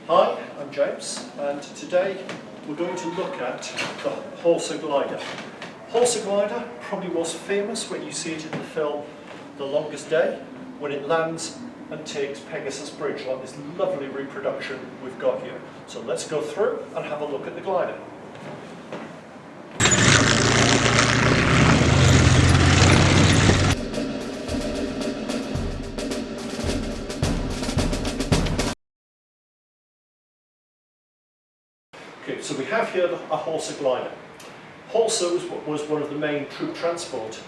Hi, I'm James, and today we're going to look at the Horsa glider. Horsa glider probably most famous when you see it in the film The Longest Day, when it lands and takes Pegasus Bridge, like this lovely reproduction we've got here. So let's go through and have a look at the glider. Okay, so we have here a Horsa glider. Horsa was one of the main troop transport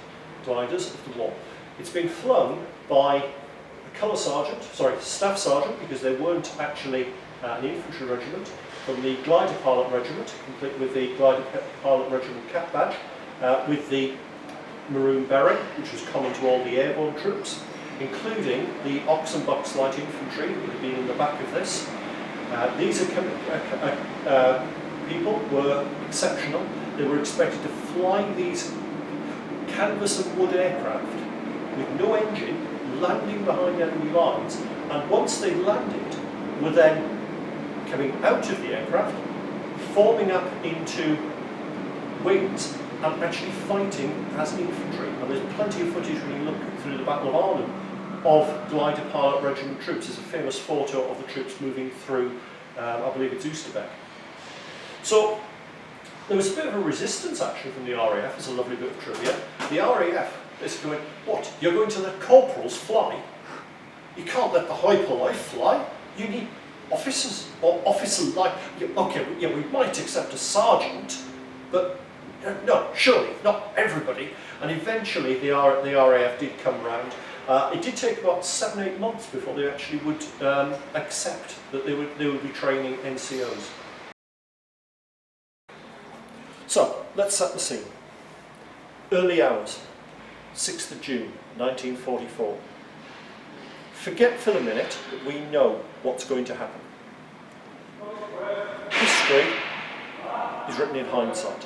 gliders of the war. It's been flown by a colour sergeant, staff sergeant, because they weren't actually an infantry regiment, from the glider pilot regiment, complete with the glider pilot regiment cap badge, with the maroon beret, which was common to all the airborne troops, including the ox and bucks light infantry, who had been in the back of this. These people were exceptional. They were expected to fly these canvas and wood aircraft with no engine, landing behind enemy lines, and once they landed, were then coming out of the aircraft, forming up into wings, and actually fighting as infantry. And there's plenty of footage when you look through the Battle of Arnhem of glider pilot regiment troops. There's a famous photo of the troops moving through, I believe it's Oosterbeek. So there was a bit of a resistance actually from the RAF. It's a lovely bit of trivia. The RAF is going, what, you're going to let corporals fly? You can't let the hyperlife fly. You need officers or officer-like. Okay, yeah, we might accept a sergeant, but no, surely not everybody. And eventually the RAF did come round. It did take about 7-8 months before they actually would accept that they would be training NCOs. So let's set the scene. Early hours, 6th of June 1944. Forget for the minute that we know what's going to happen. History is written in hindsight.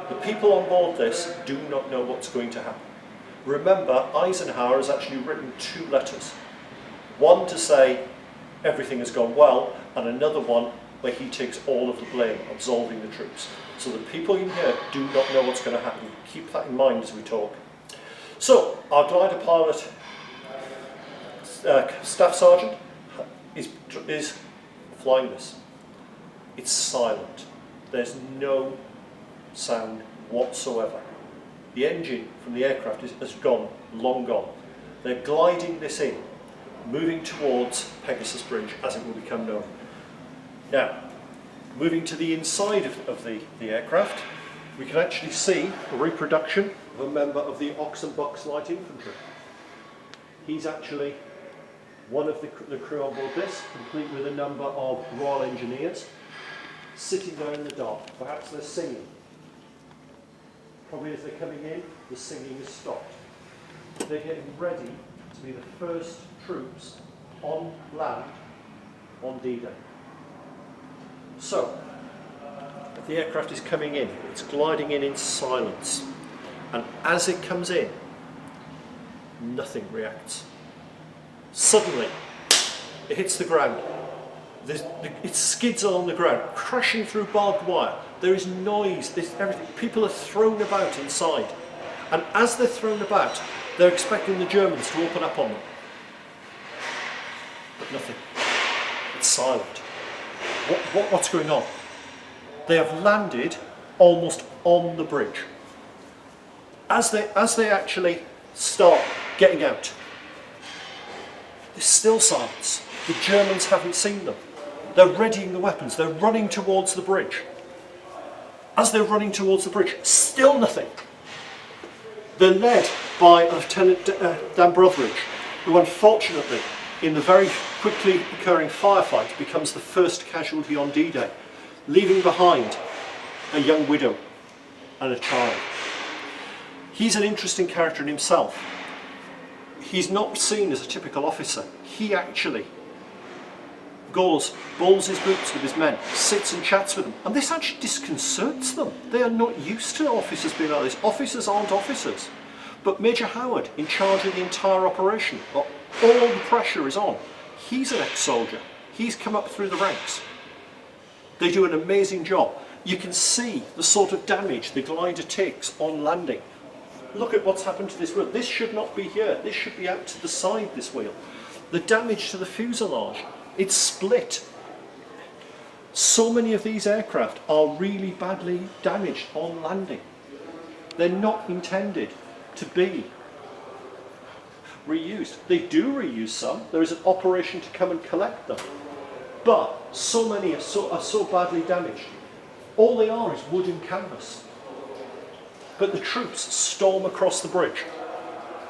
The people on board this do not know what's going to happen. Remember, Eisenhower has actually written 2 letters. One to say everything has gone well, and another one where he takes all of the blame, absolving the troops. So the people in here do not know what's going to happen. Keep that in mind as we talk. So, our glider pilot staff sergeant is flying this. It's silent. There's no sound whatsoever. The engine from the aircraft has gone, long gone. They're gliding this in, moving towards Pegasus Bridge as it will become known. Now, moving to the inside of the aircraft, we can actually see a reproduction of a member of the Ox and Bucks Light Infantry. He's actually one of the crew on board this, complete with a number of Royal Engineers, sitting there in the dark. Perhaps they're singing. Probably as they're coming in, the singing has stopped. They're getting ready to be the first troops on land on D-Day. So, the aircraft is coming in. It's gliding in silence. And as it comes in, nothing reacts. Suddenly, it hits the ground. It skids along the ground, crashing through barbed wire. There is noise, there's everything. People are thrown about inside. And as they're thrown about, they're expecting the Germans to open up on them. But nothing. It's silent. What's going on? They have landed almost on the bridge. As they actually start getting out, there's still silence. The Germans haven't seen them. They're readying the weapons. They're running towards the bridge. As they're running towards the bridge, still nothing. They're led by Lieutenant Dan Brotheridge, who unfortunately, in the very quickly occurring firefight, becomes the first casualty on D-Day, leaving behind a young widow and a child. He's an interesting character in himself. He's not seen as a typical officer. He actually balls his boots with his men, sits and chats with them, and this actually disconcerts them. They are not used to officers being like this. Officers aren't officers. But Major Howard, in charge of the entire operation, all the pressure is on. He's an ex-soldier. He's come up through the ranks. They do an amazing job. You can see the sort of damage the glider takes on landing. Look at what's happened to this wheel. This should not be here. This should be out to the side, this wheel. The damage to the fuselage, it's split. So many of these aircraft are really badly damaged on landing. They're not intended to be reused. They do reuse some. There is an operation to come and collect them. But so many are so badly damaged. All they are is wood and canvas. But the troops storm across the bridge.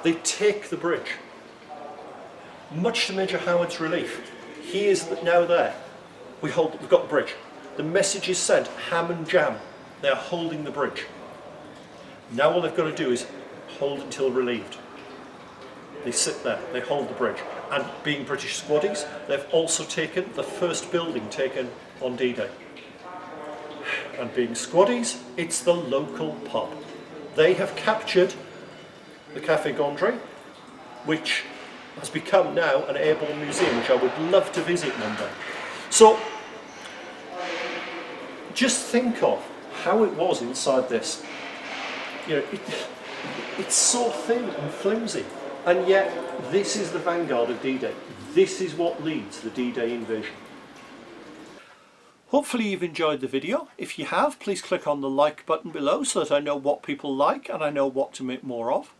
They take the bridge. Much to Major Howard's relief, he is now there. We've got the bridge. The message is sent, ham and jam. They are holding the bridge. Now all they've got to do is hold until relieved. They sit there, they hold the bridge. And being British squaddies, they've also taken the first building taken on D-Day. And being squaddies, it's the local pub. They have captured the Café Gondry, which has become now an airborne museum, which I would love to visit one day. So, just think of how it was inside this. You know, it's so thin and flimsy, and yet this is the vanguard of D-Day. This is what leads the D-Day invasion. Hopefully you've enjoyed the video. If you have, please click on the like button below so that I know what people like and I know what to make more of.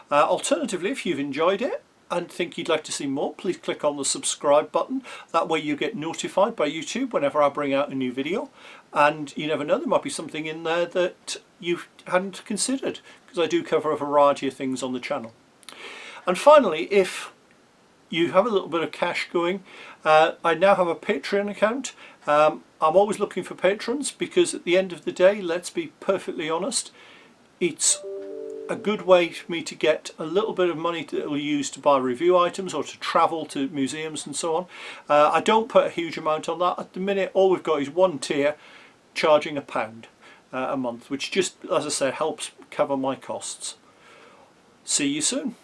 Alternatively, if you've enjoyed it and think you'd like to see more, please click on the subscribe button. That way you get notified by YouTube whenever I bring out a new video. And you never know, there might be something in there that you hadn't considered, because I do cover a variety of things on the channel. And finally, if you have a little bit of cash going, I now have a Patreon account. I'm always looking for patrons, because at the end of the day, let's be perfectly honest, it's a good way for me to get a little bit of money that I'll use to buy review items or to travel to museums and so on. I don't put a huge amount on that. At the minute, all we've got is one tier charging £1 a month, which just, as I say, helps cover my costs. See you soon.